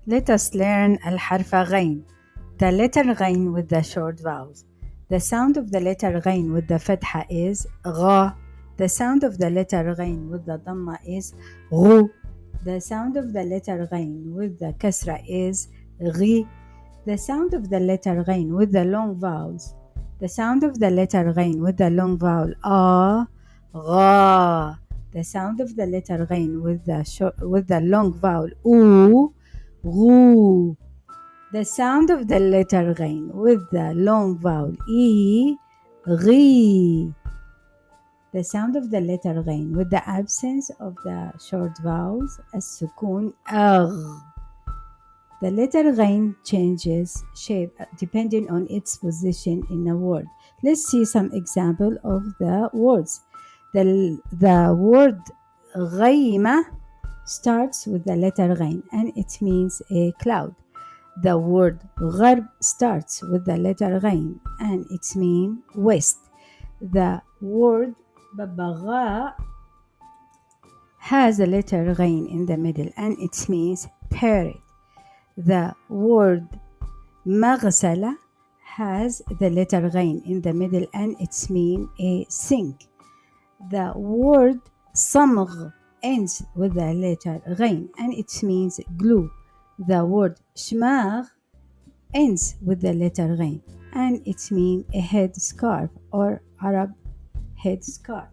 Let us learn الحرف غين. The letter غين with the short vowels. The sound of the letter غين with the فتحة is غ. The sound of the letter غين with the ضمة is غو. The sound of the letter غين with the كسرة is غي. The sound of the letter غين with the long vowels. The sound of the letter غين with the long vowel غا. The sound of the letter غين with the long vowel غو. The sound of the letter غين with the long vowel غي. The sound of the letter غين with the absence of the short vowels السكون أغ. The letter غين changes shape depending on its position in a word. Let's see some example of the words. The word غيمة starts with the letter غين and it means a cloud. The word غرب starts with the letter غين and it means west. The word ببغاء has a letter غين in the middle and it means parrot. The word مغسلة has the letter غين in the middle and it means a sink. The word صمغ ends with the letter غين and it means glue. The word شماغ ends with the letter غين and it means a head scarf or Arab head scarf.